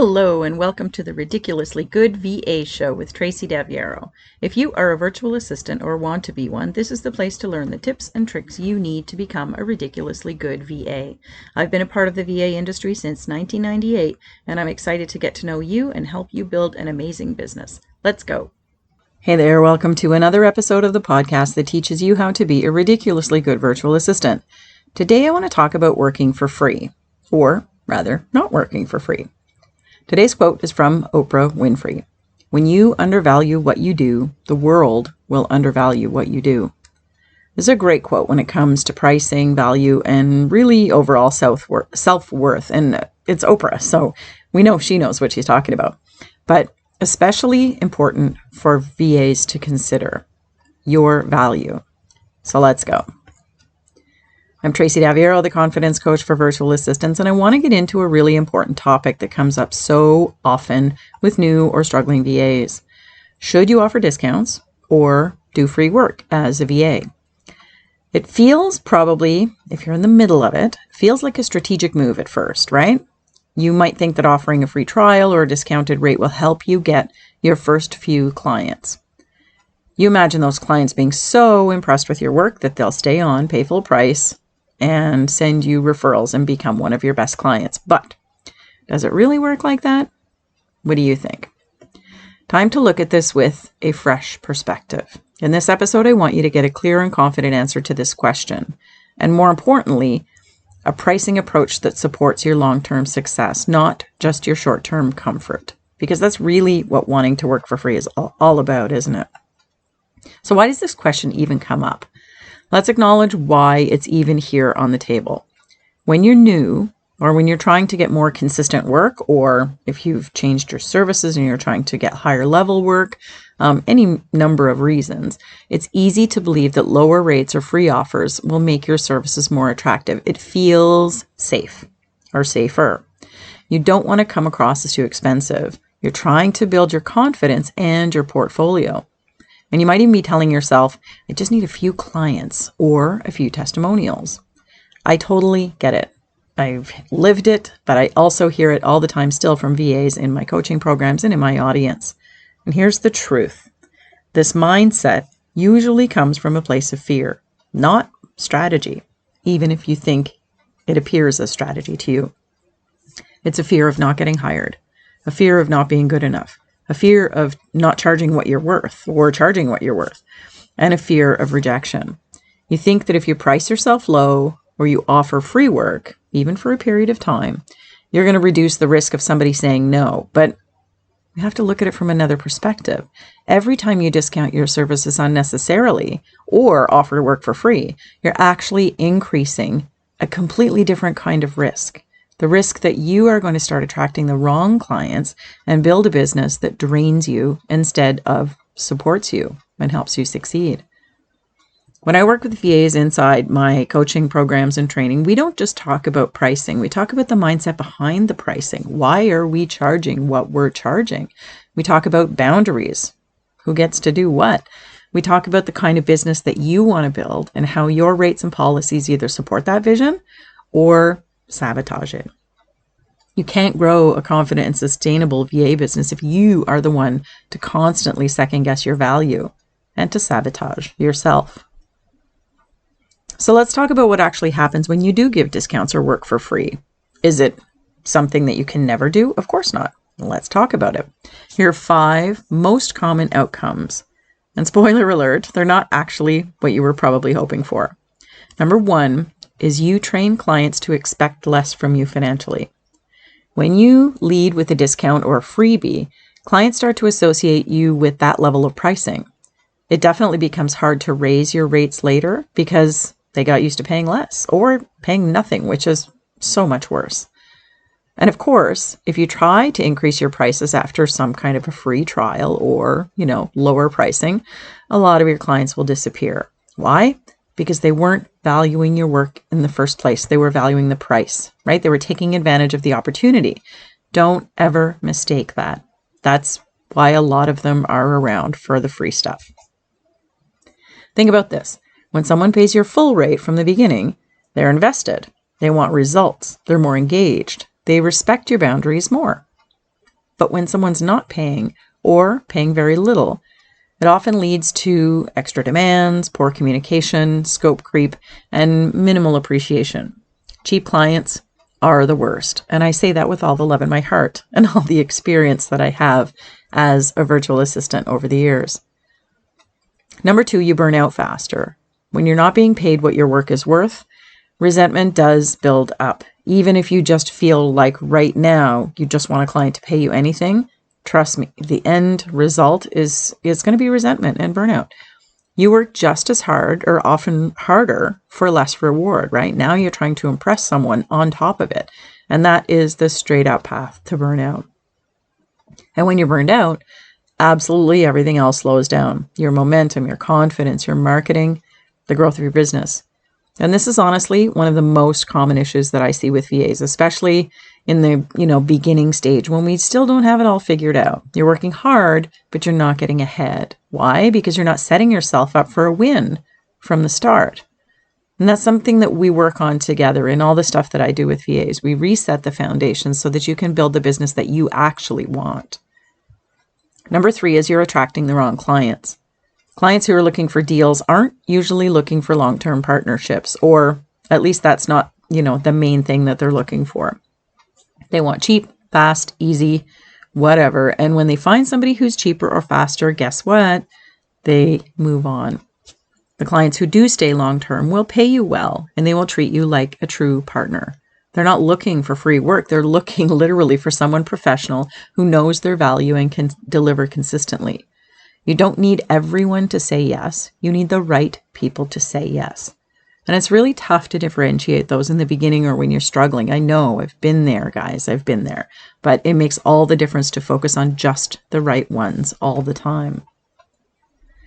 Hello and welcome to the Ridiculously Good VA Show with Tracy Daviero. If you are a virtual assistant or want to be one, this is the place to learn the tips and tricks you need to become a ridiculously good VA. I've been a part of the VA industry since 1998, and I'm excited to get to know you and help you build an amazing business. Let's go. Hey there, welcome to another episode of the podcast that teaches you how to be a ridiculously good virtual assistant. Today I want to talk about working for free, or rather, not working for free. Today's quote is from Oprah Winfrey. When you undervalue what you do, the world will undervalue what you do. This is a great quote when it comes to pricing, value, and really overall self-worth. And it's Oprah, so we know she knows what she's talking about. But especially important for VAs to consider your value. So let's go. I'm Tracy Daviero, the confidence coach for virtual assistants, and I want to get into a really important topic that comes up so often with new or struggling VAs. Should you offer discounts or do free work as a VA? It feels probably, if you're in the middle of it, feels like a strategic move at first, right? You might think that offering a free trial or a discounted rate will help you get your first few clients. You imagine those clients being so impressed with your work that they'll stay on, pay full price, and send you referrals and become one of your best clients. But does it really work like that? What do you think? Time to look at this with a fresh perspective. In this episode, I want you to get a clear and confident answer to this question. And more importantly, a pricing approach that supports your long-term success, not just your short-term comfort. Because that's really what wanting to work for free is all about, isn't it? So why does this question even come up? Let's acknowledge why it's even here on the table. When you're new, or when you're trying to get more consistent work, or if you've changed your services and you're trying to get higher level work, any number of reasons, it's easy to believe that lower rates or free offers will make your services more attractive. It feels safe or safer. You don't want to come across as too expensive. You're trying to build your confidence and your portfolio. And you might even be telling yourself, I just need a few clients or a few testimonials. I totally get it. I've lived it, but I also hear it all the time still from VAs in my coaching programs and in my audience. And here's the truth. This mindset usually comes from a place of fear, not strategy, even if you think it appears as strategy to you. It's a fear of not getting hired, a fear of not being good enough, a fear of not charging what you're worth or charging what you're worth, and a fear of rejection. You think that if you price yourself low or you offer free work, even for a period of time, you're going to reduce the risk of somebody saying no. But you have to look at it from another perspective. Every time you discount your services unnecessarily or offer work for free, you're actually increasing a completely different kind of risk. The risk that you are going to start attracting the wrong clients and build a business that drains you instead of supports you and helps you succeed. When I work with VAs inside my coaching programs and training, we don't just talk about pricing. We talk about the mindset behind the pricing. Why are we charging what we're charging? We talk about boundaries. Who gets to do what? We talk about the kind of business that you want to build and how your rates and policies either support that vision or sabotage it. You can't grow a confident and sustainable VA business if you are the one to constantly second guess your value and to sabotage yourself. So let's talk about what actually happens when you do give discounts or work for free. Is it something that you can never do? Of course not. Let's talk about it. Here are 5 most common outcomes. And spoiler alert, they're not actually what you were probably hoping for. Number 1 is you train clients to expect less from you financially. When you lead with a discount or a freebie, clients start to associate you with that level of pricing. It definitely becomes hard to raise your rates later because they got used to paying less or paying nothing, which is so much worse. And of course, if you try to increase your prices after some kind of a free trial or, lower pricing, a lot of your clients will disappear. Why? Because they weren't valuing your work in the first place. They were valuing the price, right? They were taking advantage of the opportunity. Don't ever mistake that. That's why a lot of them are around for the free stuff. Think about this. When someone pays your full rate from the beginning, they're invested. They want results. They're more engaged. They respect your boundaries more. But when someone's not paying or paying very little, it often leads to extra demands, poor communication, scope creep, and minimal appreciation. Cheap clients are the worst. And I say that with all the love in my heart and all the experience that I have as a virtual assistant over the years. Number 2, you burn out faster. When you're not being paid what your work is worth, resentment does build up. Even if you just feel like right now you just want a client to pay you anything, trust me, the end result is going to be resentment and burnout. You work just as hard or often harder for less reward, right? Now you're trying to impress someone on top of it. And that is the straight up path to burnout. And when you're burned out, absolutely everything else slows down. Your momentum, your confidence, your marketing, the growth of your business. And this is honestly one of the most common issues that I see with VAs, especially in the, beginning stage when we still don't have it all figured out. You're working hard, but you're not getting ahead. Why? Because you're not setting yourself up for a win from the start. And that's something that we work on together in all the stuff that I do with VAs. We reset the foundation so that you can build the business that you actually want. Number 3 is you're attracting the wrong clients. Clients who are looking for deals aren't usually looking for long-term partnerships, or at least that's not, the main thing that they're looking for. They want cheap, fast, easy, whatever. And when they find somebody who's cheaper or faster, guess what? They move on. The clients who do stay long-term will pay you well, and they will treat you like a true partner. They're not looking for free work. They're looking literally for someone professional who knows their value and can deliver consistently. You don't need everyone to say yes. You need the right people to say yes. And it's really tough to differentiate those in the beginning or when you're struggling. I know, I've been there, guys. I've been there. But it makes all the difference to focus on just the right ones all the time.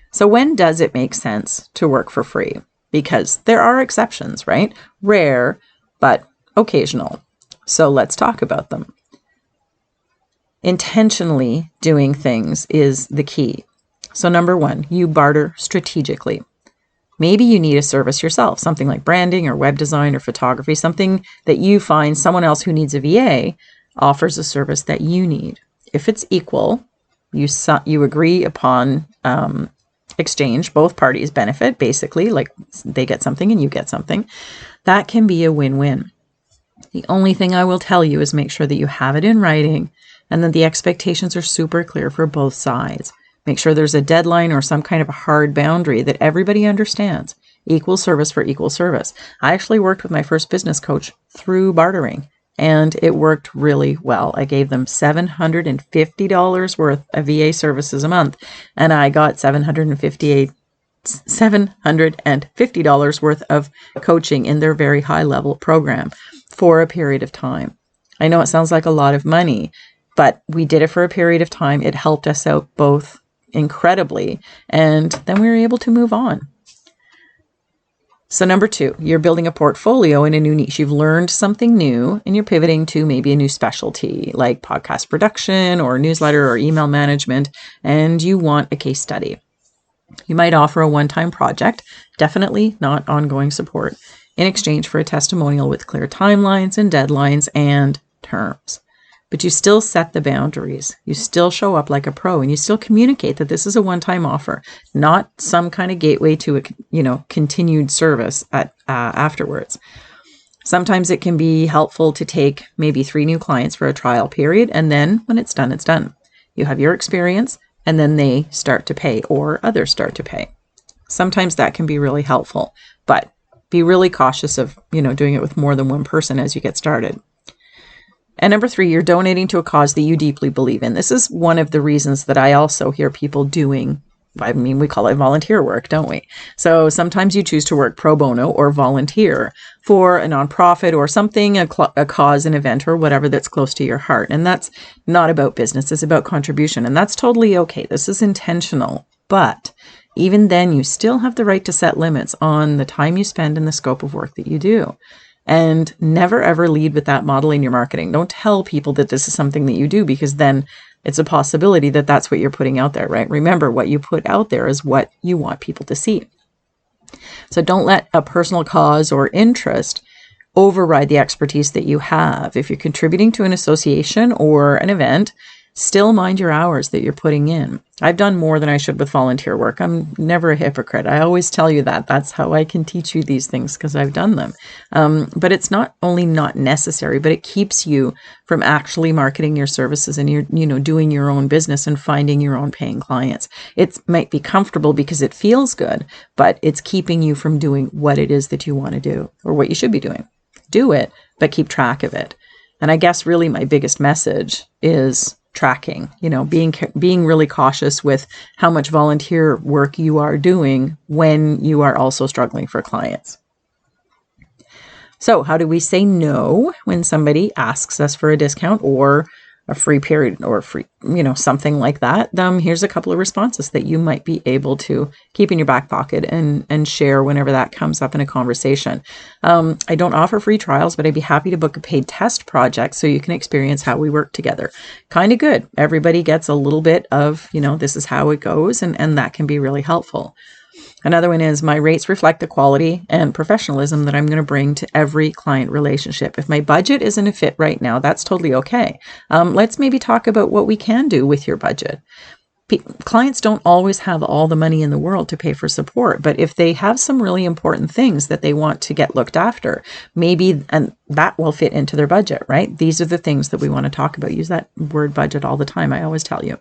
So when does it make sense to work for free? Because there are exceptions, right? Rare, but occasional. So let's talk about them. Intentionally doing things is the key. So number 1, you barter strategically. Maybe you need a service yourself, something like branding or web design or photography, something that you find someone else who needs a VA offers a service that you need. If it's equal, you agree upon exchange, both parties benefit, basically, like they get something and you get something. That can be a win-win. The only thing I will tell you is make sure that you have it in writing and that the expectations are super clear for both sides. Make sure there's a deadline or some kind of a hard boundary that everybody understands. Equal service for equal service. I actually worked with my first business coach through bartering, and it worked really well. I gave them $750 worth of VA services a month, and I got $750 worth of coaching in their very high level program for a period of time. I know it sounds like a lot of money, but we did it for a period of time. It helped us out both incredibly, and then we were able to move on. So number 2, you're building a portfolio in a new niche. You've learned something new and you're pivoting to maybe a new specialty like podcast production or newsletter or email management, and you want a case study. You might offer a one-time project, definitely not ongoing support, in exchange for a testimonial with clear timelines and deadlines and terms. But you still set the boundaries. You still show up like a pro, and you still communicate that this is a one-time offer, not some kind of gateway to a continued service afterwards. Sometimes it can be helpful to take maybe 3 new clients for a trial period, and then when it's done, it's done. You have your experience, and then they start to pay, or others start to pay. Sometimes that can be really helpful, but be really cautious of doing it with more than one person as you get started. And number 3, you're donating to a cause that you deeply believe in. This is one of the reasons that I also hear people doing, we call it volunteer work, don't we? So sometimes you choose to work pro bono or volunteer for a nonprofit or something, a cause, an event, or whatever that's close to your heart. And that's not about business, it's about contribution. And that's totally okay. This is intentional. But even then, you still have the right to set limits on the time you spend and the scope of work that you do. And never ever lead with that model in your marketing. Don't tell people that this is something that you do, because then it's a possibility that that's what you're putting out there, right? Remember, what you put out there is what you want people to see. So don't let a personal cause or interest override the expertise that you have. If you're contributing to an association or an event, Still mind your hours that you're putting in. I've done more than I should with volunteer work. I'm never a hypocrite. I always tell you that. That's how I can teach you these things, because I've done them. But it's not only not necessary, but it keeps you from actually marketing your services and you're, doing your own business and finding your own paying clients. It might be comfortable because it feels good, but it's keeping you from doing what it is that you want to do or what you should be doing. Do it, but keep track of it. And I guess really my biggest message is tracking, being really cautious with how much volunteer work you are doing when you are also struggling for clients. So how do we say no when somebody asks us for a discount or a free period or free, something like that? Here's a couple of responses that you might be able to keep in your back pocket and share whenever that comes up in a conversation. I don't offer free trials, but I'd be happy to book a paid test project so you can experience how we work together. Kind of good. Everybody gets a little bit of, this is how it goes, and that can be really helpful. Another one is my rates reflect the quality and professionalism that I'm going to bring to every client relationship. If my budget isn't a fit right now, that's totally okay. Let's maybe talk about what we can do with your budget. Clients don't always have all the money in the world to pay for support, but if they have some really important things that they want to get looked after, maybe and that will fit into their budget, right? These are the things that we want to talk about. Use that word budget all the time. I always tell you.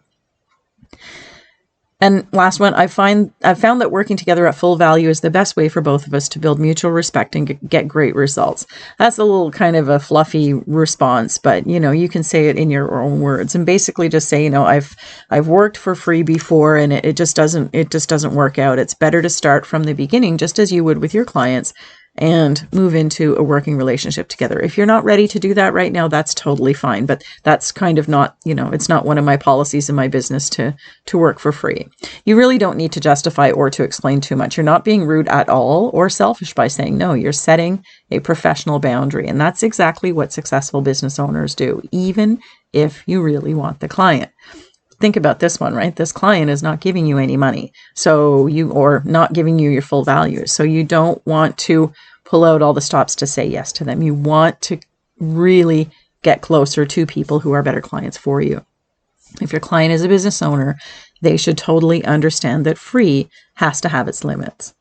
And last one, I've found that working together at full value is the best way for both of us to build mutual respect and get great results. That's a little kind of a fluffy response, but you can say it in your own words and basically just say, I've worked for free before and it just doesn't work out. It's better to start from the beginning, just as you would with your clients, and move into a working relationship together. If you're not ready to do that right now, that's totally fine. But that's kind of not, it's not one of my policies in my business to work for free. You really don't need to justify or to explain too much. You're not being rude at all or selfish by saying no. You're setting a professional boundary. And that's exactly what successful business owners do, even if you really want the client. Think about this one, right? This client is not giving you any money, or not giving you your full value. So you don't want to pull out all the stops to say yes to them. You want to really get closer to people who are better clients for you. If your client is a business owner, they should totally understand that free has to have its limits.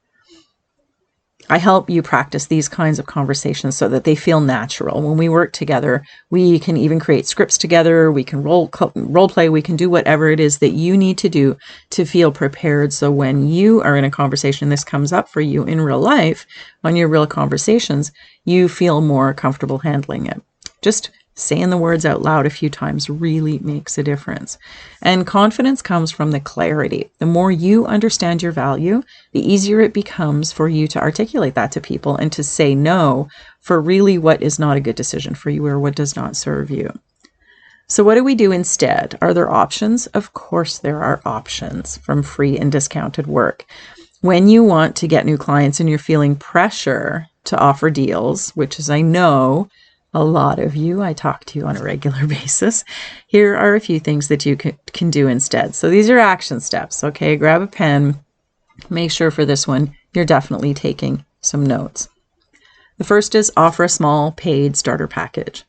I help you practice these kinds of conversations so that they feel natural. When we work together, we can even create scripts together. We can role play. We can do whatever it is that you need to do to feel prepared. So when you are in a conversation, this comes up for you in real life, on your real conversations, you feel more comfortable handling it. Just saying the words out loud a few times really makes a difference. And confidence comes from the clarity. The more you understand your value, the easier it becomes for you to articulate that to people and to say no for really what is not a good decision for you or what does not serve you. So what do we do instead? Are there options? Of course there are options from free and discounted work. When you want to get new clients and you're feeling pressure to offer deals, which is, I know, a lot of you, I talk to you on a regular basis. Here are a few things that you can do instead. So these are action steps, okay? Grab a pen. Make sure for this one, you're definitely taking some notes. The first is offer a small paid starter package.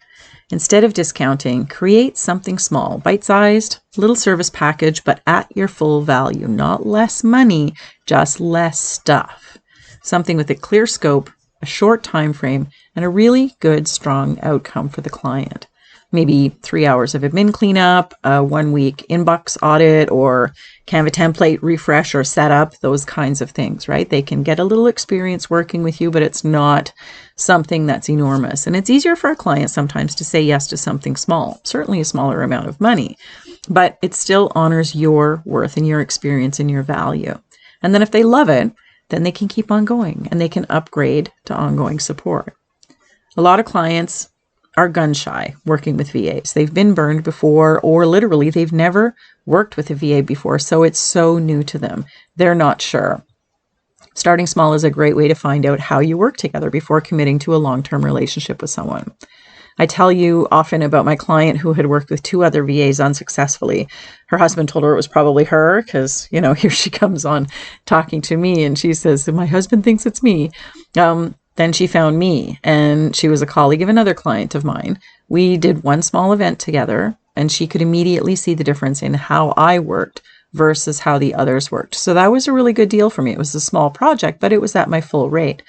Instead of discounting, create something small, bite-sized, little service package, but at your full value. Not less money, just less stuff. Something with a clear scope, a short time frame, and a really good, strong outcome for the client. Maybe 3 hours of admin cleanup, a 1 week inbox audit, or Canva template refresh or setup, those kinds of things, right? They can get a little experience working with you, but it's not something that's enormous. And it's easier for a client sometimes to say yes to something small, certainly a smaller amount of money, but it still honors your worth and your experience and your value. And then if they love it, then they can keep on going and they can upgrade to ongoing support. A lot of clients are gun shy working with VAs. They've been burned before, or literally they've never worked with a VA before. So it's so new to them. They're not sure. Starting small is a great way to find out how you work together before committing to a long-term relationship with someone. I tell you often about my client who had worked with 2 other VAs unsuccessfully. Her husband told her it was probably her because, here she comes on talking to me and she says, my husband thinks it's me. Then she found me and she was a colleague of another client of mine. We did one small event together and she could immediately see the difference in how I worked versus how the others worked. So that was a really good deal for me. It was a small project, but it was at my full rate.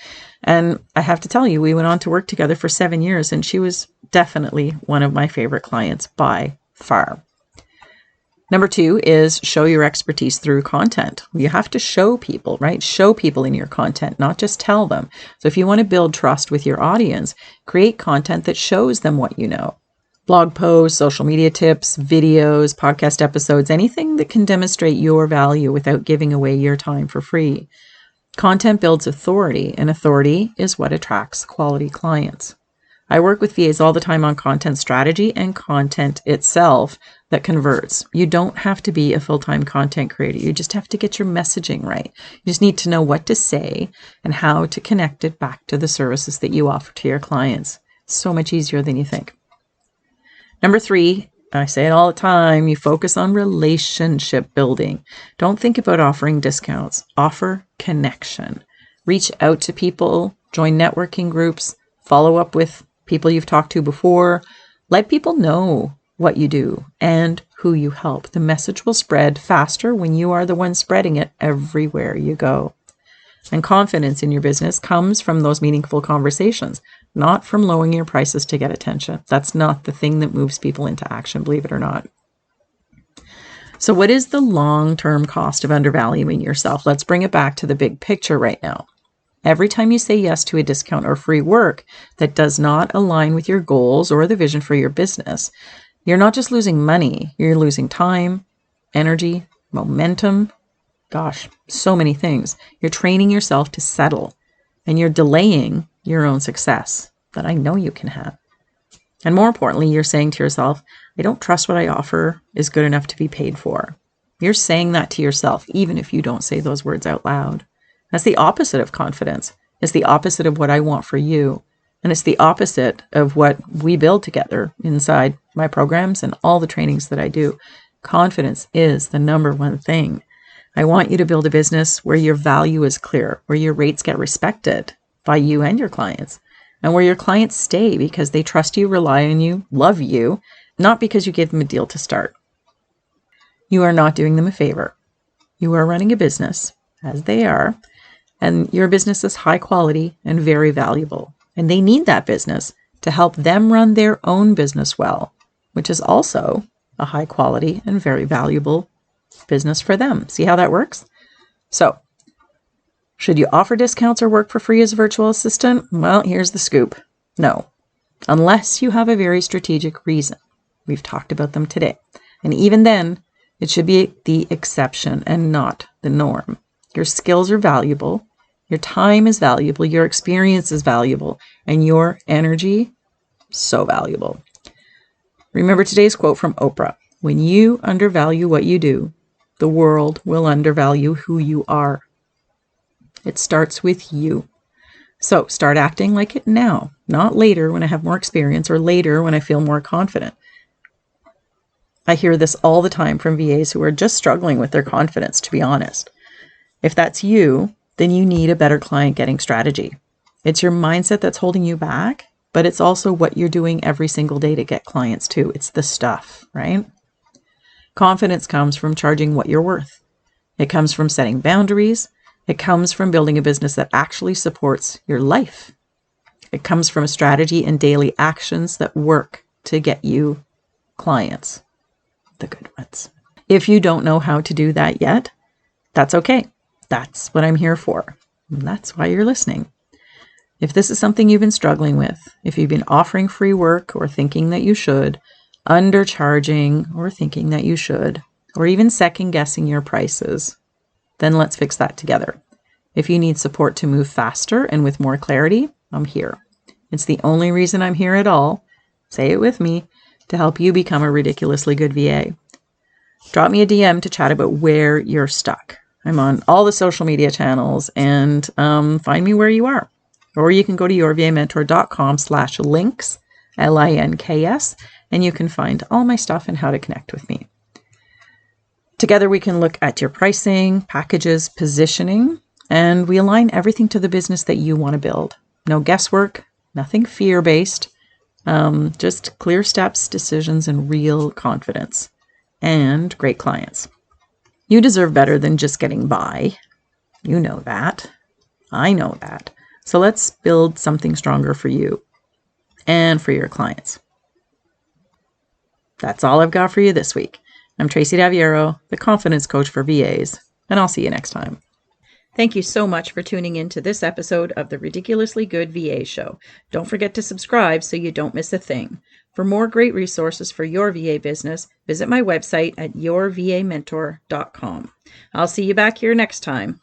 And I have to tell you, we went on to work together for 7 years, and she was definitely one of my favorite clients by far. Number 2 is show your expertise through content. You have to show people, right? Show people in your content, not just tell them. So if you want to build trust with your audience, create content that shows them what you know. Blog posts, social media tips, videos, podcast episodes, anything that can demonstrate your value without giving away your time for free. Content builds authority, and authority is what attracts quality clients. I work with VAs all the time on content strategy and content itself that converts. You don't have to be a full-time content creator. You just have to get your messaging right. You just need to know what to say and how to connect it back to the services that you offer to your clients. It's so much easier than you think. Number 3, I say it all the time, you focus on relationship building. Don't think about offering discounts. Offer connection. Reach out to people, join networking groups, follow up with people you've talked to before. Let people know what you do and who you help. The message will spread faster when you are the one spreading it everywhere you go. And confidence in your business comes from those meaningful conversations, not from lowering your prices to get attention. That's not the thing that moves people into action, believe it or not. So what is the long-term cost of undervaluing yourself? Let's bring it back to the big picture right now. Every time you say yes to a discount or free work that does not align with your goals or the vision for your business, you're not just losing money, you're losing time, energy, momentum. Gosh, so many things. You're training yourself to settle, and you're delaying your own success that I know you can have. And more importantly, you're saying to yourself, I don't trust what I offer is good enough to be paid for. You're saying that to yourself, even if you don't say those words out loud. That's the opposite of confidence. It's the opposite of what I want for you. And it's the opposite of what we build together inside my programs and all the trainings that I do. Confidence is the number one thing. I want you to build a business where your value is clear, where your rates get respected by you and your clients, and where your clients stay because they trust you, rely on you, love you, not because you gave them a deal to start. You are not doing them a favor. You are running a business, as they are, and your business is high quality and very valuable. And they need that business to help them run their own business well, which is also a high quality and very valuable business for them. See how that works? So, should you offer discounts or work for free as a virtual assistant? Well, here's the scoop. No, unless you have a very strategic reason. We've talked about them today. And even then, it should be the exception and not the norm. Your skills are valuable. Your time is valuable. Your experience is valuable. And your energy, so valuable. Remember today's quote from Oprah. When you undervalue what you do, the world will undervalue who you are. It starts with you. So start acting like it now, not later when I have more experience or later when I feel more confident. I hear this all the time from VAs who are just struggling with their confidence, to be honest. If that's you, then you need a better client getting strategy. It's your mindset that's holding you back, but it's also what you're doing every single day to get clients too. It's the stuff, right? Confidence comes from charging what you're worth. It comes from setting boundaries. It comes from building a business that actually supports your life. It comes from a strategy and daily actions that work to get you clients, the good ones. If you don't know how to do that yet, that's okay. That's what I'm here for. And that's why you're listening. If this is something you've been struggling with, if you've been offering free work or thinking that you should, undercharging or thinking that you should, or even second guessing your prices, then let's fix that together. If you need support to move faster and with more clarity, I'm here. It's the only reason I'm here at all, say it with me, to help you become a ridiculously good VA. Drop me a DM to chat about where you're stuck. I'm on all the social media channels, and find me where you are. Or you can go to yourvamentor.com/links, LINKS, and you can find all my stuff and how to connect with me. Together we can look at your pricing, packages, positioning, and we align everything to the business that you want to build. No guesswork, nothing fear-based, Just clear steps, decisions, and real confidence, and great clients. You deserve better than just getting by. You know that. I know that. So let's build something stronger for you and for your clients. That's all I've got for you this week. I'm Tracy Daviero, the confidence coach for VAs, and I'll see you next time. Thank you so much for tuning in to this episode of the Ridiculously Good VA Show. Don't forget to subscribe so you don't miss a thing. For more great resources for your VA business, visit my website at yourvamentor.com. I'll see you back here next time.